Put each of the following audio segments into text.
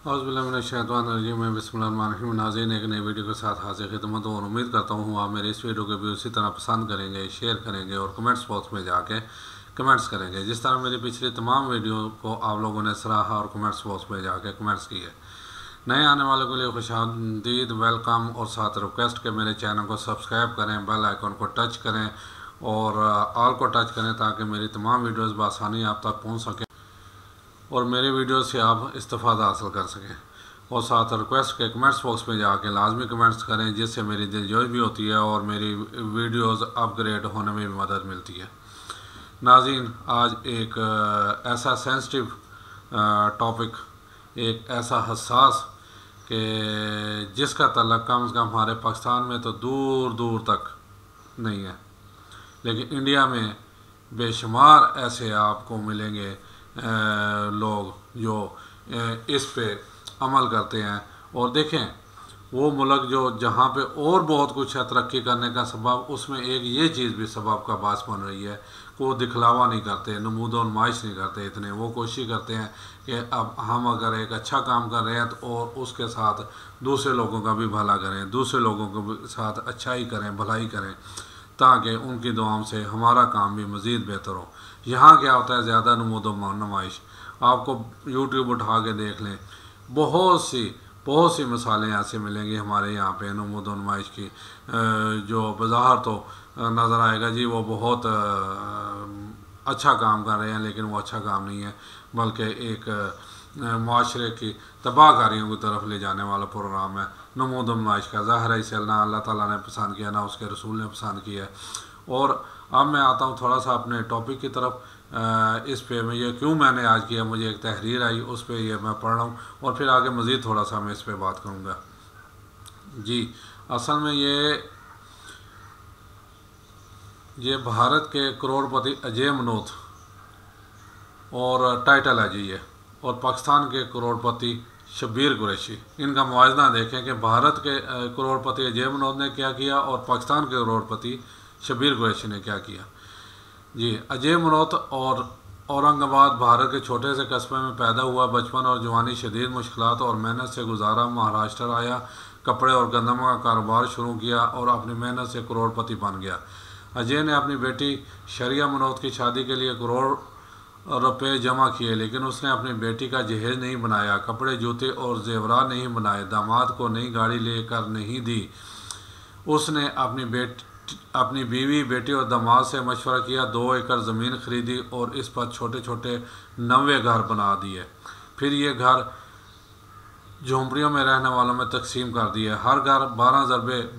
औज़ुबिल्लाहि मैं बिस्मिल्लाहिर्रहमानिर्रहीम। नाज़रीन, एक नई वीडियो के साथ हाजिर खिदमत हूँ और उम्मीद करता हूँ आप मेरे इस वीडियो को भी उसी तरह पसंद करेंगे, शेयर करेंगे और कमेंट्स बॉक्स में जाके कमेंट्स करेंगे जिस तरह मेरी पिछली तमाम वीडियो को आप लोगों ने सराहा और कमेंट्स बॉक्स में जाके कमेंट्स किए। नए आने वालों के लिए खुशामदीद वेलकम और साथ रिक्वेस्ट के मेरे चैनल को सब्सक्राइब करें, बेल आइकन को टच करें और ऑल को टच करें ताकि मेरी तमाम वीडियोज़ बआसानी आप तक पहुँच सकें और मेरे वीडियो से आप इस्तेफ़ादा हासिल कर सकें। और साथ रिक्वेस्ट के कमेंट्स बॉक्स में जाके लाजमी कमेंट्स करें जिससे मेरी दिलजोई भी होती है और मेरी वीडियोस अपग्रेड होने में भी मदद मिलती है। नाज़रीन, आज एक ऐसा सेंसिटिव टॉपिक, एक ऐसा हसास कि जिसका तल्लुक़ कम से कम हमारे पाकिस्तान में तो दूर दूर तक नहीं है, लेकिन इंडिया में बेशुमार ऐसे आपको मिलेंगे लोग जो इस पे अमल करते हैं। और देखें, वो मुल्क जो जहाँ पे और बहुत कुछ है तरक्की करने का सबब, उसमें एक ये चीज़ भी सबब का बास बन रही है कि वो दिखलावा नहीं करते, नमूद और नुमाइश नहीं करते इतने। वो कोशिश करते हैं कि अब हम अगर एक अच्छा काम कर रहे हैं तो और उसके साथ दूसरे लोगों का भी भला करें, दूसरे लोगों के साथ अच्छाई करें, भलाई करें, ताकि उनकी दुआओं से हमारा काम भी मज़ीद बेहतर हो। यहाँ क्या होता है, ज़्यादा नमूद नुमाइश। आपको यूट्यूब उठा के देख लें, बहुत सी मिसालें ऐसे मिलेंगी हमारे यहाँ पे नमूद नुमाइश की, जो बाज़ार तो नज़र आएगा जी वो बहुत अच्छा काम कर रहे हैं, लेकिन वो अच्छा काम नहीं है बल्कि एक माशरे की तबाहकारियों की तरफ ले जाने वाला प्रोग्राम है नमूद नुमाइश का। ज़ाहिर है इसे ना अल्लाह ताला ने पसंद किया, ना उसके रसूल ने पसंद किया। और अब मैं आता हूँ थोड़ा सा अपने टॉपिक की तरफ। इस पे मैं ये क्यों मैंने आज किया, मुझे एक तहरीर आई, उस पे ये मैं पढ़ रहा हूँ और फिर आगे मज़ीद थोड़ा सा मैं इस पे बात करूँगा। जी, असल में ये भारत के करोड़पति अजय मनोत और टाइटल है जी ये, और पाकिस्तान के करोड़पति शब्बीर कुरैशी। इनका मुआवजा देखें कि भारत के करोड़पति अजय मनोत ने क्या किया और पाकिस्तान के करोड़पति शब्बीर कुरैशी ने क्या किया। जी, अजय मनोत और औरंगाबाद भारत के छोटे से कस्बे में पैदा हुआ। बचपन और जवानी शदीद मुश्किलात और मेहनत से गुजारा। महाराष्ट्र आया, कपड़े और गंदम का कारोबार शुरू किया और अपनी मेहनत से करोड़पति बन गया। अजय ने अपनी बेटी शरिया मनोत की शादी के लिए करोड़ रुपए जमा किए, लेकिन उसने अपनी बेटी का जहेज नहीं बनाया, कपड़े, जूते और जेवरात नहीं बनाए, दामाद को नई गाड़ी लेकर नहीं दी। उसने अपनी बीवी, बेटी और दामाद से मशवरा किया, 2 एकड़ ज़मीन खरीदी और इस पर छोटे छोटे 90 घर बना दिए। फिर ये घर झोंपड़ियों में रहने वालों में तकसीम कर दिए। हर घर 12 ×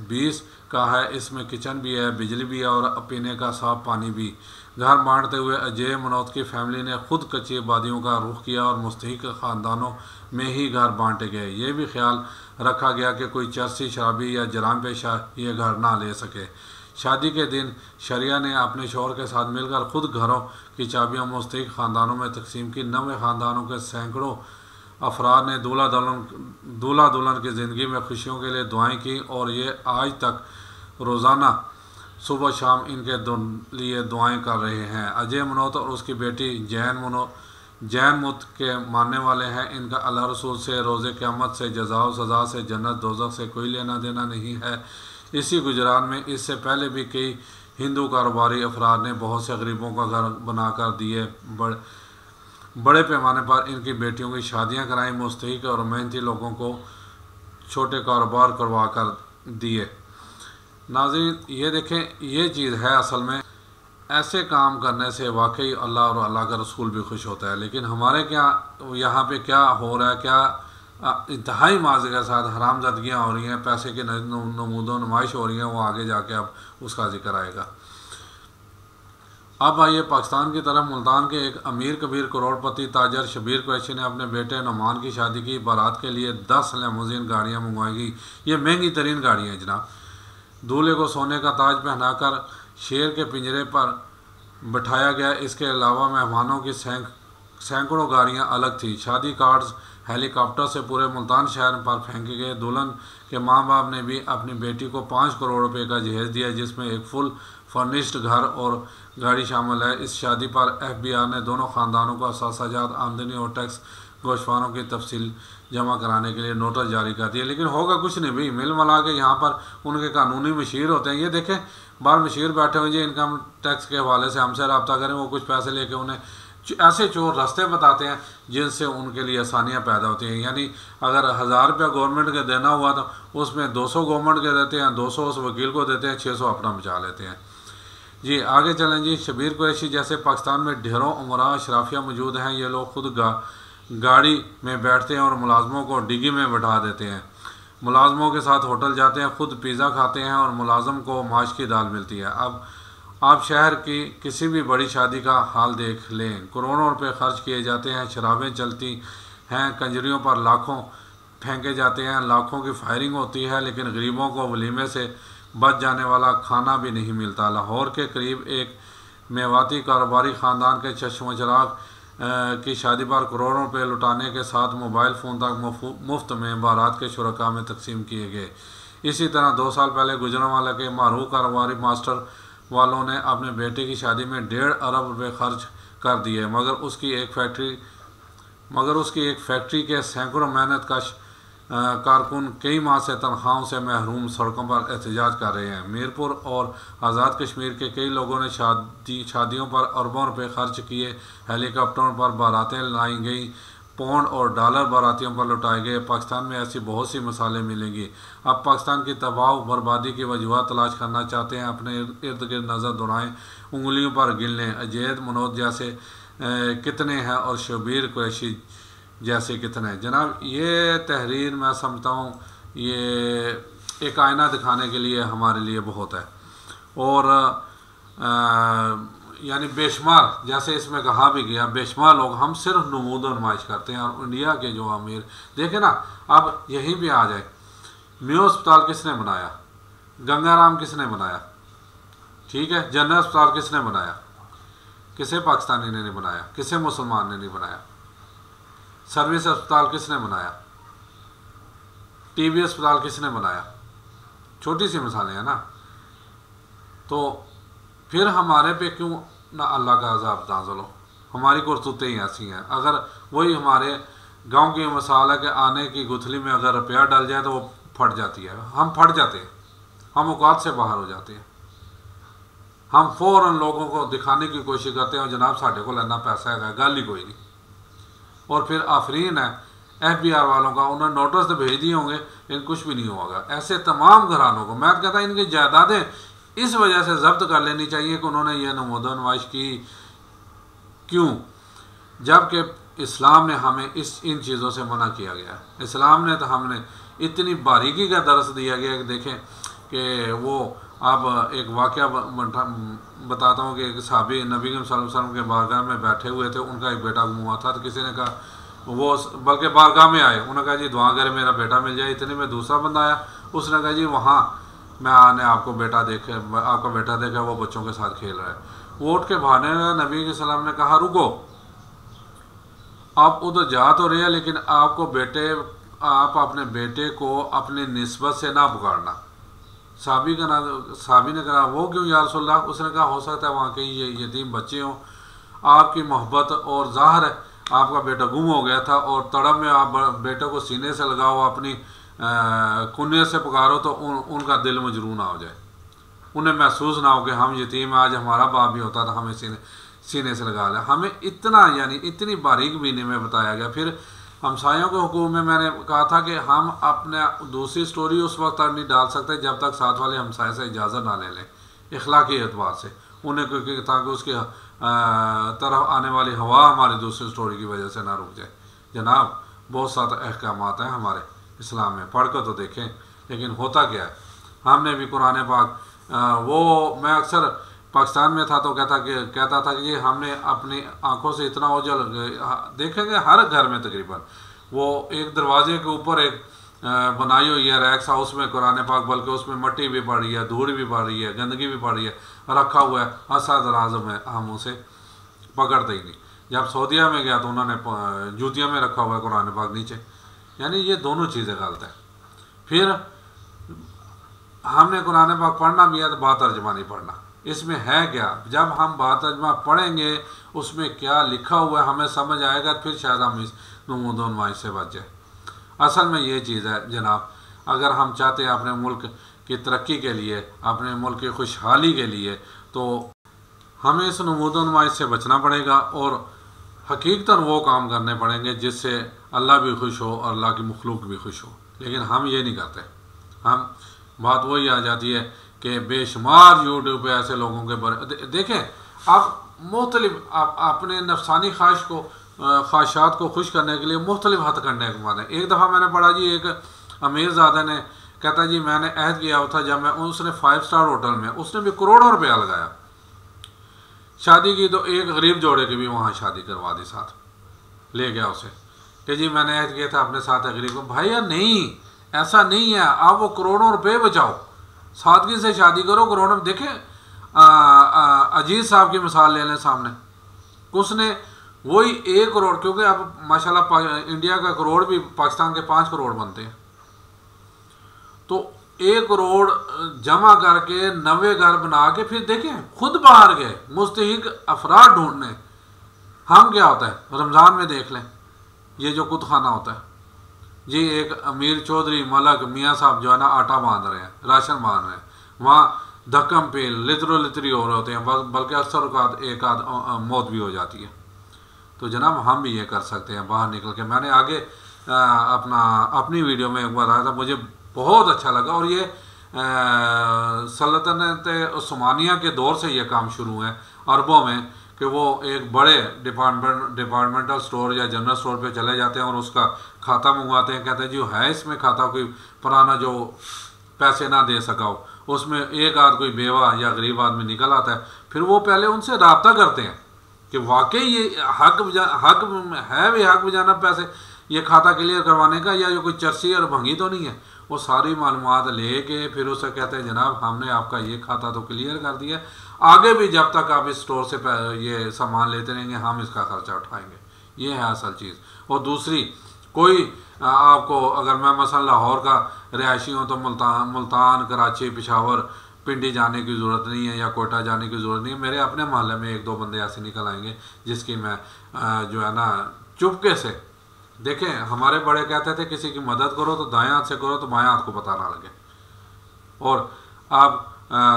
20 का है, इसमें किचन भी है, बिजली भी है और पीने का साफ पानी भी। घर बांटते हुए अजय मनोत की फैमिली ने खुद कच्ची आबादियों का रुख किया और मुस्तहिक ख़ानदानों में ही घर बांटे गए। ये भी ख्याल रखा गया कि कोई चर्सी, शराबी या जराम पेशा ये घर ना ले सके। शादी के दिन शरिया ने अपने शौहर के साथ मिलकर खुद घरों की चाबियां मुस्तहिक ख़ानदानों में तकसीम की। 90 ख़ानदानों के सैकड़ों अफराद ने दूल्हा दुल्हन की ज़िंदगी में खुशियों के लिए दुआएं की और ये आज तक रोज़ाना सुबह शाम इनके लिए दुआएं कर रहे हैं। अजय मनोत और उसकी बेटी जैन मुत के मानने वाले हैं। इनका अल्लाह रसूल से, रोज़े क़यामत से, जज़ा व सज़ा से, जन्नत दोज़ख से कोई लेना देना नहीं है। इसी गुजरात में इससे पहले भी कई हिंदू कारोबारी अफराद ने बहुत से गरीबों का घर बनाकर दिए। बड़े पैमाने पर इनकी बेटियों की शादियां कराई, मुस्तहिक और मेहनती लोगों को छोटे कारोबार करवा कर दिए। नाज़रीन, ये देखें, ये चीज़ है असल में ऐसे काम करने से वाकई अल्लाह और अल्लाह का रसूल भी खुश होता है। लेकिन हमारे क्या यहाँ पे क्या हो रहा है, क्या इंतहाई माजे के साथ हरामजादगियाँ हो रही हैं, पैसे की नमूद नुमाइश हो रही हैं, वो आगे जाके अब उसका जिक्र आएगा। अब आइए पाकिस्तान की तरफ। मुल्तान के एक अमीर कबीर करोड़पति ताजर शब्बीर कुरैशी ने अपने बेटे नुमान की शादी की। बारात के लिए 10 लेमोजीन गाड़ियाँ मंगवाई गई। ये महंगी तरीन गाड़ियाँ हैं जनाब। दूल्हे को सोने का ताज पहनाकर शेर के पिंजरे पर बिठाया गया। इसके अलावा मेहमानों की सैकड़ों गाड़ियाँ अलग थी। शादी कार्ड्स हेलीकॉप्टर से पूरे मुल्तान शहर पर फेंके गए। दुल्हन के माँ बाप ने भी अपनी बेटी को 5 करोड़ रुपए का जहेज दिया, जिसमें एक फुल फर्निश्ड घर और गाड़ी शामिल है। इस शादी पर FBI ने दोनों ख़ानदानों को असासाजात, आमदनी और टैक्स गोशवारों की तफसील जमा कराने के लिए नोटिस जारी कर दिया, लेकिन होगा कुछ नहीं भाई। मिल मिला के यहाँ पर उनके कानूनी मशीर होते हैं। ये देखें बाहर मशीर बैठे हुए जी इनकम टैक्स के हवाले से हमसे रब्ता करें, वो कुछ पैसे लेके उन्हें ऐसे चोर रास्ते बताते हैं जिनसे उनके लिए आसानियाँ पैदा होती हैं। यानी अगर 1000 रुपया गवर्नमेंट के देना हुआ तो उसमें 200 गवर्नमेंट के देते हैं, 200 उस वकील को देते हैं, 600 अपना बचा लेते हैं। जी आगे चलें जी। शबीर कुरैशी जैसे पाकिस्तान में ढेरों उमरा अशराफिया मौजूद हैं। ये लोग खुद गाड़ी में बैठते हैं और मुलाजमों को डिग्गी में बैठा देते हैं, मुलाजमों के साथ होटल जाते हैं, खुद पिज़्ज़ा खाते हैं और मुलाजम को माश की दाल मिलती है। अब आप शहर की किसी भी बड़ी शादी का हाल देख लें, करोड़ों रुपए खर्च किए जाते हैं, शराबें चलती हैं, कंजरियों पर लाखों फेंके जाते हैं, लाखों की फायरिंग होती है, लेकिन गरीबों को वलीमे से बच जाने वाला खाना भी नहीं मिलता। लाहौर के करीब एक मेवाती कारोबारी ख़ानदान के चश्म चराग की शादी पर करोड़ों रुपये लुटाने के साथ मोबाइल फ़ोन तक मुफ्त में बारात के शुरका में तकसीम किए गए। इसी तरह 2 साल पहले गुजरांवाला के मारूफ कारोबारी मास्टर वालों ने अपने बेटे की शादी में 1.5 अरब रुपये खर्च कर दिए, मगर उसकी एक फैक्ट्री के सैकड़ों मेहनत कश कारकुन कई माह से तनख्वाहों से महरूम सड़कों पर एहतजाज कर रहे हैं। मीरपुर और आज़ाद कश्मीर के कई लोगों ने शादियों पर अरबों रुपए खर्च किए, हेलीकॉप्टरों पर बारातें लाई गई, पौंड और डॉलर बारातियों पर लुटाए गए। पाकिस्तान में ऐसी बहुत सी मिसालें मिलेंगी। अब पाकिस्तान की तबाह बर्बादी की वजूहत तलाश करना चाहते हैं, अपने इर्द गिर्द नज़र दौड़ाएं, उंगलियों पर गिन लें। अजैद मनोज जैसे कितने हैं और शबीर कुरैशी जैसे कितने हैं। जनाब ये तहरीर मैं समझता हूँ ये एक आईना दिखाने के लिए हमारे लिए बहुत है। और यानी बेशुमार, जैसे इसमें कहा भी गया, बेशुमार लोग हम सिर्फ नमूद और नुमाइश करते हैं। और इंडिया के जो अमीर देखे ना, अब यहीं भी आ जाए, मेयो अस्पताल किसने बनाया, गंगाराम किसने बनाया, ठीक है, जनरल अस्पताल किसने बनाया, किसे पाकिस्तानी ने नहीं बनाया, किसे मुसलमान ने नहीं बनाया। सर्विस अस्पताल किसने बनाया, टीबी अस्पताल किसने बनाया। छोटी सी मिसालें हैं ना। तो फिर हमारे पे क्यों ना अल्लाह का अज़ाब नाज़िल हो। हमारी करतूतें ही ऐसी हैं। अगर वही हमारे गांव की मिसाल है कि आने की गुथली में अगर रुपया डल जाए तो वो फट जाती है, हम फट जाते हैं, हम औकात से बाहर हो जाते हैं। हम फ़ौरन लोगों को दिखाने की कोशिश करते हैं जनाब साढ़े को इतना पैसा है, गल ही कोई नहीं। और फिर आफरीन है FBI वालों का, उन्होंने नोटिस तो भेज दिए होंगे लेकिन कुछ भी नहीं होगा। ऐसे तमाम घरानों को मैं कहता इनकी जायदादें इस वजह से जब्त कर लेनी चाहिए कि उन्होंने ये नमूद नुमाइश की। क्यों? जबकि इस्लाम ने हमें इन चीज़ों से मना किया गया। इस्लाम ने तो हमने इतनी बारीकी का दर्स दिया गया कि देखें कि वो अब एक वाक़या बताता हूँ कि एक सहाबी नबी सल्लल्लाहु अलैहि वसल्लम के बारगाह में बैठे हुए थे, उनका एक बेटा गुम हुआ था। तो किसी ने कहा, वो बल्कि बारगाह में आए, उन्होंने कहा जी दुआ करें मेरा बेटा मिल जाए। इतने में दूसरा बंदा आया, उसने कहा जी वहाँ मैं आने आपका बेटा देखा वो बच्चों के साथ खेल रहा है। वो उठ के भागने लगा। नबी के सलाम ने कहा रुको, आप उधर जा तो रहे हैं लेकिन आप अपने बेटे को अपनी निस्बत से ना पुकारना। साहबी ने कहा वो क्यों या रसूलल्लाह? उसने कहा हो सकता है वहाँ के ये यतीम बच्चे हों, आपकी मोहब्बत और ज़ाहिर है आपका बेटा गुम हो गया था और तड़प में आप बेटे को सीने से लगाओ, अपनी कुन्ने से पुकारो तो उनका दिल मजरू ना हो जाए, उन्हें महसूस ना हो कि हम यतीम, आज हमारा बाप भी होता था हमें सीने से लगा लिया। हमें इतना यानी इतनी बारीक बीनी में बताया गया। फिर हमसायों के हुकूक में मैंने कहा था कि हम अपने दूसरी स्टोरी उस वक्त तक नहीं डाल सकते जब तक साथ वाले हमसाए से इजाज़त ना ले लें, इखलाकी एतबार से उन्हें, क्योंकि ताकि उसकी तरफ आने वाली हवा हमारी दूसरी स्टोरी की वजह से ना रुक जाए। जनाब बहुत सारे अहकामात हैं हमारे इस्लाम में, पढ़ कर तो देखें। लेकिन होता क्या है, हमने भी कुरान पाक वो मैं अक्सर पाकिस्तान में था तो कहता था कि ये हमने अपनी आंखों से इतना ओझल देखेंगे हर घर में तकरीबन, वो एक दरवाजे के ऊपर एक बनाई हुई है रैक सा, उसमें कुरान पाक, बल्कि उसमें मिट्टी भी पड़ रही है, धूड़ भी पड़ रही है, गंदगी भी पड़ रही है, रखा हुआ है। हंसा दराज में हम उसे पकड़ते ही नहीं। जब सऊदीया में गया तो उन्होंने जूतिया में रखा हुआ है कुरान पाक नीचे। यानी ये दोनों चीज़ें गलत है। फिर हमने कुरान पाक पढ़ना भी है तो बात तर्जमा नहीं पढ़ना। इसमें है क्या, जब हम बात तर्जमा पढ़ेंगे उसमें क्या लिखा हुआ है हमें समझ आएगा, फिर शायद हम नमूद व नुमाइश से बच जाए। असल में ये चीज़ है जनाब, अगर हम चाहते हैं अपने मुल्क की तरक्की के लिए, अपने मुल्क की खुशहाली के लिए, तो हमें इस नमूद व नुमाइश से बचना पड़ेगा और हकीकतन वो काम करने पड़ेंगे जिससे अल्लाह भी खुश हो और अल्लाह की मखलूक भी खुश हो। लेकिन हम ये नहीं करते। हम बात वही आ जाती है कि बेशुमार यूट्यूब पे ऐसे लोगों के बारे देखें आप मुख्तलिफ अपने नफसानी ख्वाहिशात को खुश करने के लिए मुख्तलिफ हथकंडे घुमाते हैं। एक दफ़ा मैंने पढ़ा जी, एक अमीरज़ादा ने कहता जी मैंने अहद किया था जब मैं उसने 5 स्टार होटल में, उसने भी करोड़ों रुपया लगाया शादी की, तो एक गरीब जोड़े की भी वहाँ शादी करवा दी, साथ ले गया उसे कि जी मैंने अहद किया था अपने साथ गरीब को। भाई यार नहीं, ऐसा नहीं है। आप वो करोड़ों रुपए बचाओ, सादगी से शादी करो, करोड़ों। देखें अजीज साहब की मिसाल ले लें सामने, उसने वही 1 करोड़, क्योंकि अब माशाल्लाह इंडिया का करोड़ भी पाकिस्तान के 5 करोड़ बनते हैं, तो 1 करोड़ जमा करके 90 घर बना के फिर देखें खुद बाहर गए मुस्तहिक अफराद ढूंढने। हम क्या होता है रमज़ान में देख लें, ये जो कुत खाना होता है जी, एक अमीर चौधरी मलक मियाँ साहब जो है ना आटा बांध रहे हैं, राशन बांध रहे हैं, वहाँ धक्कम पेल लितरो लितरी हो रहे होते हैं, बल्कि अक्सर एक आध मौत भी हो जाती है। तो जनाब हम भी ये कर सकते हैं बाहर निकल के। मैंने आगे अपनी वीडियो में एक बार आया था, मुझे बहुत अच्छा लगा, और ये सल्तनत उस्मानिया के दौर से ये काम शुरू है अरबों में, कि वो एक बड़े डिपार्टमेंटल स्टोर या जनरल स्टोर पे चले जाते हैं और उसका खाता मंगवाते हैं। कहते हैं जी है इसमें खाता कोई पुराना जो पैसे ना दे सका हो, उसमें एक आध कोई बेवा या गरीब आदमी निकल आता है। फिर वो पहले उनसे रब्ता करते हैं कि वाकई ये हक है भी हक बजाना पैसे ये खाता क्लियर करवाने का, या जो कोई चर्सी और भंगी तो नहीं है। वो सारी मालूमात लेके फिर उसे कहते हैं जनाब हमने आपका ये खाता तो क्लियर कर दिया, आगे भी जब तक आप इस स्टोर से ये सामान लेते रहेंगे हम इसका खर्चा उठाएंगे। ये है असल चीज़। और दूसरी, कोई आपको, अगर मैं मसलन लाहौर का रिहायशी हूँ तो मुल्तान कराची पेशावर पिंडी जाने की ज़रूरत नहीं है या कोयटा जाने की ज़रूरत नहीं है। मेरे अपने मोहल्ले में 1-2 बंदे ऐसे निकल आएंगे जिसकी मैं जो है ना चुपके से, देखें हमारे बड़े कहते थे किसी की मदद करो तो दाएं हाथ से करो तो बाएं हाथ को पता ना लगे। और आप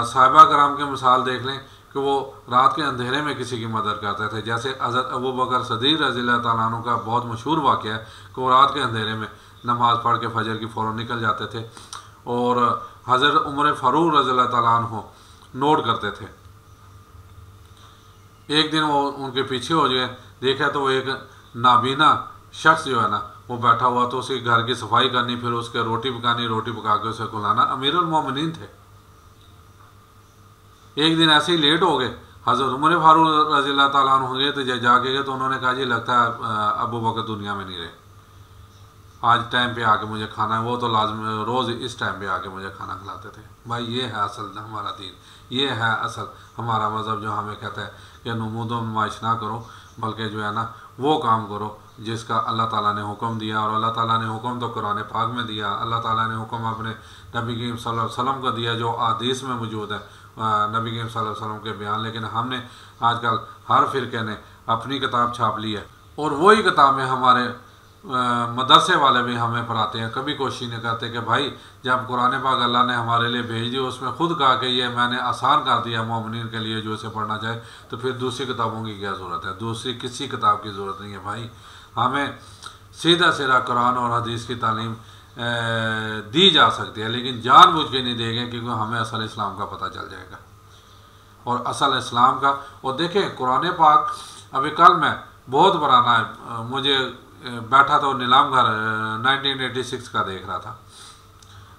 साहिबा कराम की मिसाल देख लें कि वो रात के अंधेरे में किसी की मदद करते थे। जैसे हज़रत अबू बकर सिद्दीक़ रज़ियल्लाहु तआला अन्हु का बहुत मशहूर वाक़या है कि वो रात के अंधेरे में नमाज़ पढ़ के फजर की फ़ौरन निकल जाते थे, और हज़रत उमर फ़ारूक रज़ियल्लाहु तआला अन्हु नोट करते थे। एक दिन वो उनके पीछे हो गए, देखा तो वो एक नाबीना शख्स जो है ना वो बैठा हुआ, तो उसके घर की सफाई करनी, फिर उसके रोटी पकानी, रोटी पका के उसे खिलाना। अमीरुल मोमिनीन थे। एक दिन ऐसे ही लेट हो गए, हज़रत उमर फ़ारूक रज़ियल्लाहु तआला अन्हु गए तो जाके गए तो उन्होंने कहा जी लगता है अबू बकर दुनिया में नहीं रहे, आज टाइम पे आके मुझे खाना है। वो तो लाजमी रोज़ इस टाइम पे आके मुझे खाना खिलाते थे। भाई ये है असल हमारा दीन, ये है असल हमारा मज़हब जो हमें कहता है कि नमूद व नुमाइश ना करो, बल्कि जो है ना वो काम करो जिसका अल्लाह ताला ने हुक्म दिया। और अल्लाह ताला ने हुक्म तो कुरान पाक में दिया, अल्लाह ताला ने हुक्म अपने नबी करीम सल्लल्लाहु अलैहि वसल्लम को दिया जो हदीस में मौजूद है, नबी करीम सल्लल्लाहु अलैहि वसल्लम के बयान। लेकिन हमने आजकल हर फ़िरके ने अपनी किताब छाप ली है, और वही किताबें हमारे मदरसे वाले भी हमें पढ़ाते हैं। कभी कोशिश नहीं करते कि भाई जब कुरान पाक अल्लाह ने हमारे लिए भेज दी, उसमें खुद कहा कि ये मैंने आसान कर दिया मोमिनीन के लिए जो इसे पढ़ना चाहे, तो फिर दूसरी किताबों की क्या ज़रूरत है? दूसरी किसी किताब की ज़रूरत नहीं है। भाई हमें सीधा सीधा कुरान और हदीस की तालीम दी जा सकती है, लेकिन जानबूझ के नहीं देंगे, क्योंकि हमें असल इस्लाम का पता चल जाएगा। और असल इस्लाम का, और देखें कुरान पाक अभी कल मैं बहुत पुराना है, मुझे बैठा तो नीलाम घर 1986 का देख रहा था,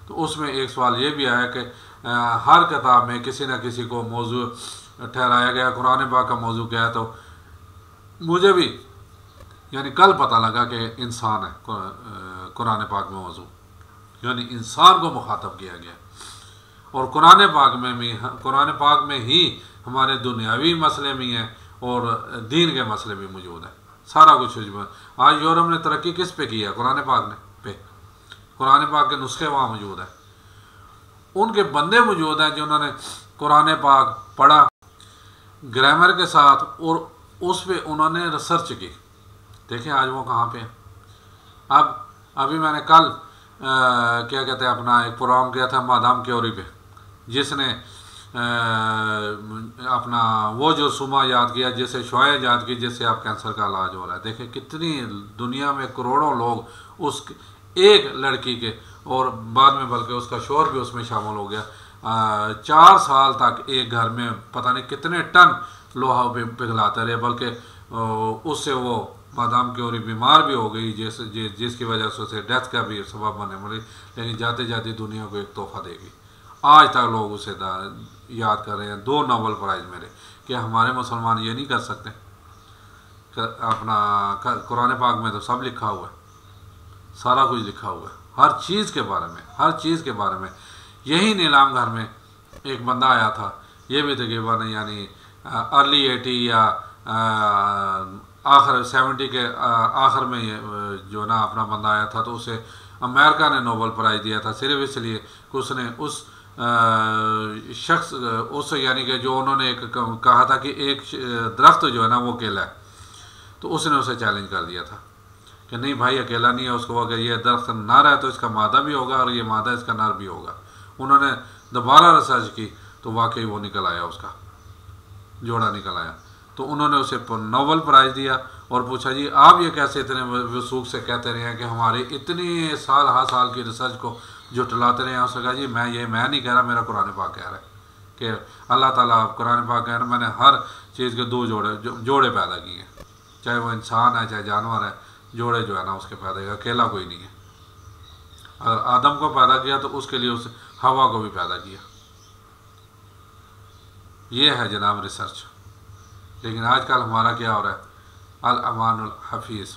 तो उसमें एक सवाल ये भी आया कि हर किताब में किसी न किसी को मौजू ठहराया गया, कुरान पाक का मौजू क्या है। तो मुझे भी यानी कल पता लगा कि इंसान है कुरान पाक में मौजू, यानी इंसान को मुखातब किया गया। और कुरान पाक में ही हमारे दुनियावी मसले भी हैं और दीन के मसले भी मौजूद हैं, सारा कुछ। आज यूरोप ने तरक्की किस पे की है? कुरान पाक ने पे। कुरान पाक के नुस्खे वहाँ मौजूद हैं, उनके बंदे मौजूद हैं जिन्होंने कुरान पाक पढ़ा ग्रामर के साथ, और उस पर उन्होंने रिसर्च की। देखें आज वो कहाँ पे हैं। अब अभी मैंने कल क्या कहते हैं अपना एक प्रोग्राम किया था मादाम क्योरी पे, जिसने अपना वो जो सुमा याद किया, जैसे शोए याद की, जिससे आप कैंसर का इलाज हो रहा है। देखिए कितनी दुनिया में करोड़ों लोग उस एक लड़की के, और बाद में बल्कि उसका शोहर भी उसमें शामिल हो गया। 4 साल तक एक घर में पता नहीं कितने टन लोहा पिघलाते रहे, बल्कि उससे वो मादाम क्योरी बीमार भी हो गई, जिसकी वजह से उसे डेथ का भी सबब बने मरी, लेकिन जाते जाते दुनिया को एक तोहफा देगी। आज तक लोग उसे याद कर रहे हैं। 2 नोबेल प्राइज़ मेरे। क्या हमारे मुसलमान ये नहीं कर सकते? अपना कुरान पाक में तो सब लिखा हुआ है, सारा कुछ लिखा हुआ है, हर चीज़ के बारे में, हर चीज़ के बारे में। यही नीलाम घर में एक बंदा आया था, ये भी तकरीबन यानी अर्ली 80 या आखिर 70 के आखिर में जो ना अपना बंदा आया था, तो उसे अमेरिका ने नोबेल प्राइज़ दिया था सिर्फ इसलिए कि उसने उस शख्स उस यानी कि जो उन्होंने एक कहा था कि एक दरख्त जो है ना वो अकेला है, तो उसने उसे चैलेंज कर दिया था कि नहीं भाई अकेला नहीं है, उसको अगर ये दरख्त नर है तो इसका मादा भी होगा और ये मादा इसका नर भी होगा। उन्होंने दोबारा रिसर्च की तो वाकई वो निकल आया, उसका जोड़ा निकल आया। तो उन्होंने उसे नोबेल प्राइज़ दिया और पूछा जी आप ये कैसे इतने वसूख से कहते रहे हैं कि हमारे इतनी साल हर साल की रिसर्च को जुटलाते रहे हैं। उसने कहा जी मैं नहीं कह रहा, मेरा कुरान पाक कह रहा है कि अल्लाह ताला कुरान पाक कह रहा है मैंने हर चीज़ के 2 जोड़े पैदा किए हैं, चाहे वो इंसान है चाहे जानवर है, जोड़े जो है ना उसके पैदा किया, अकेला कोई नहीं है। अगर आदम को पैदा किया तो उसके लिए उस हवा को भी पैदा किया। ये है जनाब रिसर्च। लेकिन आजकल हमारा क्या हो रहा है? अल अमानुल हफीज़।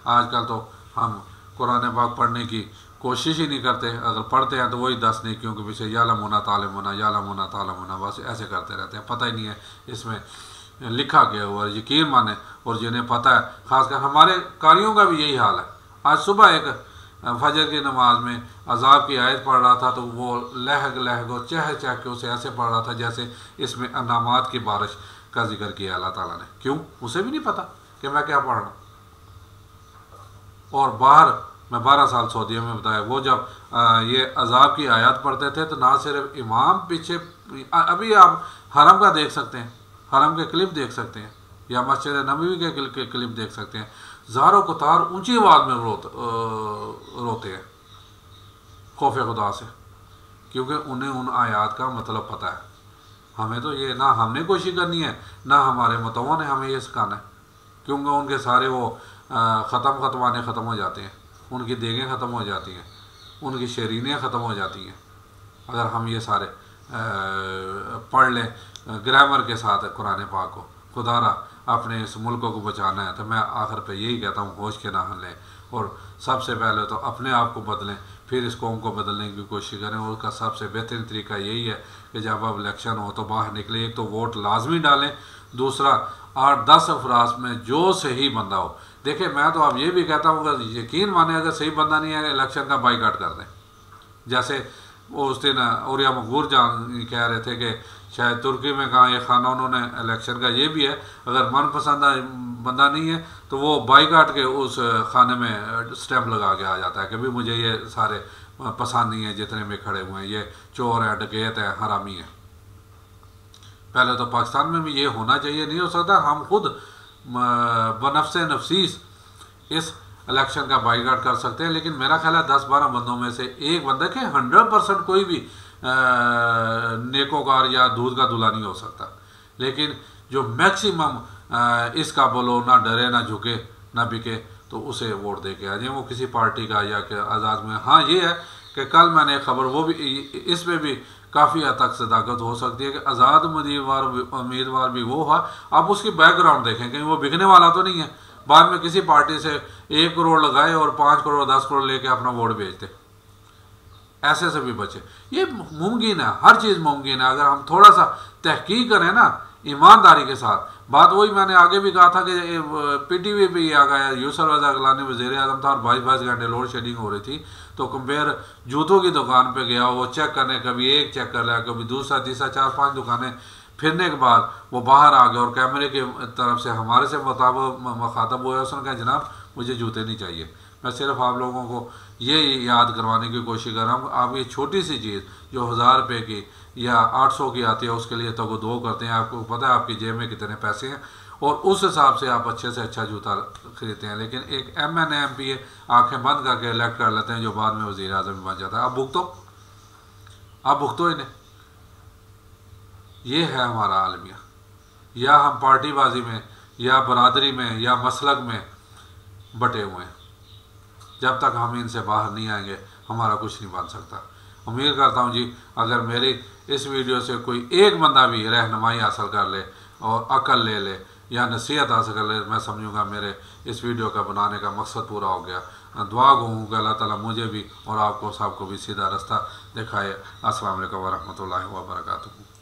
आजकल तो हम कुरान पाक पढ़ने की कोशिश ही नहीं करते, अगर पढ़ते हैं तो वही 10 नेकियों के पीछे यालमुना तालमुना यालमुना तालमुना बस ऐसे करते रहते हैं। पता ही नहीं है इसमें लिखा गया हुआ, यकीन माने। और जिन्हें पता है, ख़ासकर हमारे कारियों का भी यही हाल है। आज सुबह एक फजर की नमाज में अजाब की आयत पढ़ रहा था, तो वो लहग लहग और चह चह के उसे ऐसे पढ़ रहा था जैसे इसमें अनामात की बारिश का जिक्र किया अल्लाह ताला ने। क्यों? उसे भी नहीं पता कि मैं क्या पढ़ रहा हूँ। और बाहर मैं 12 साल सऊदीया में बताया, वो जब ये अजाब की आयत पढ़ते थे तो ना सिर्फ इमाम पीछे, अभी आप हरम का देख सकते हैं, हरम के क्लिप देख सकते हैं, या मस्जिद नबवी के क्लिप देख सकते हैं, ज़ारो कुतार ऊंची आवाज़ में रोते हैं खौफ खुदा से, क्योंकि उन्हें उन आयात का मतलब पता है। हमें तो ये ना हमने कोशिश करनी है, ना हमारे मतवों ने हमें ये सिखाना है, क्योंकि उनके सारे वो ख़त्माने ख़त्म हो जाते हैं, उनकी देगें ख़त्म हो जाती हैं, उनकी शरीनें ख़त्म हो जाती हैं। अगर हम ये सारे पढ़ लें ग्रामर के साथ कुरान पाक को, खुदारा अपने इस मुल्क को बचाना है, तो मैं आखिर पे यही कहता हूँ होश के ना लें, और सबसे पहले तो अपने आप को बदलें, फिर इस कौम को बदलने की कोशिश करें। और उसका सबसे बेहतरीन तरीका यही है कि जब अब इलेक्शन हो तो बाहर निकले, एक तो वोट लाजमी डालें, दूसरा 8-10 अफराज में जो सही बंदा हो। देखिए मैं तो अब ये भी कहता हूँ, अगर यकीन माने अगर सही बंदा नहीं है, इलेक्शन का बाइकाट कर दें। जैसे वो उस दिन औरिया मकबूर जान कह रहे थे कि शायद तुर्की में कहा ये खाना उन्होंने इलेक्शन का ये भी है, अगर मनपसंद बंदा नहीं है तो वो बाइकाट के उस खाने में स्टैंप लगा के आ जाता है कि भाई मुझे ये सारे पसंद नहीं है, जितने भी खड़े हुए हैं ये चोर है, डकैत है, हरामी है। पहले तो पाकिस्तान में भी ये होना चाहिए, नहीं हो सकता हम खुद बनफ्से नफसीस इस इलेक्शन का बाइकाट कर सकते हैं। लेकिन मेरा ख्याल है 10-12 बंदों में से एक बंदा के 100% कोई भी नेकोकार या दूध का दूल्हा नहीं हो सकता, लेकिन जो मैक्सिमम इस काबिल हो, ना डरे ना झुके ना बिके, तो उसे वोट दे के आ जाए, वो किसी पार्टी का या कि आज़ाद में। हाँ ये है कि कल मैंने खबर, वो भी इसमें भी काफ़ी हद तक सदाकत हो सकती है कि आज़ाद उम्मीदवार भी वो है। आप उसकी बैकग्राउंड देखें, कहीं वो बिकने वाला तो नहीं है, बाद में किसी पार्टी से 1 करोड़ लगाए और 5 करोड़ 10 करोड़ लेके अपना वोट बेचते। ऐसे से भी बचे। ये मुमकिन है, हर चीज़ मुमकिन है अगर हम थोड़ा सा तहकीक करें ना ईमानदारी के साथ। बात वही मैंने आगे भी कहा था कि PTV पे आ गया, यूसुफ रज़ा गिलानी वज़ीर आज़म था और 22 घंटे लोड शेडिंग हो रही थी, तो कंपेयर जूतों की दुकान पे गया, वो चेक करने, कभी एक चेक कर लिया, कभी दूसरा तीसरा 4-5 दुकानें फिरने के बाद वो बाहर आ गया और कैमरे की तरफ से हमारे से मुखातब हुआ। उसने कहा जनाब मुझे जूते नहीं चाहिए, मैं सिर्फ आप लोगों को ये याद करवाने की कोशिश कर रहा हूँ। आप ये छोटी सी चीज़ जो 1000 रुपये की या 800 की आती है उसके लिए तो वो 2 करते हैं। आपको पता है आपकी जेब में कितने पैसे हैं और उस हिसाब से आप अच्छे से अच्छा जूता खरीदते हैं। लेकिन एक MNA आंखें बंद करके इलेक्ट कर लेते हैं जो बाद में वज़ीर आज़म बन जाता है। आप भुगतो इन्हें। ये है हमारा आलमिया। या हम पार्टीबाजी में या बरादरी में या मसलक में बटे हुए हैं। जब तक हम इनसे बाहर नहीं आएंगे हमारा कुछ नहीं बन सकता। उम्मीद करता हूँ जी अगर मेरी इस वीडियो से कोई एक बंदा भी रहनुमाई हासिल कर ले और अकल ले ले या नसीहत हासिल कर ले, मैं समझूंगा मेरे इस वीडियो का बनाने का मकसद पूरा हो गया। दुआ गूँ कि अल्लाह ताला मुझे भी और आपको सबको भी सीधा रास्ता दिखाए। अस्सलाम वालेकुम व रहमतुल्लाहि व बरकातुहू।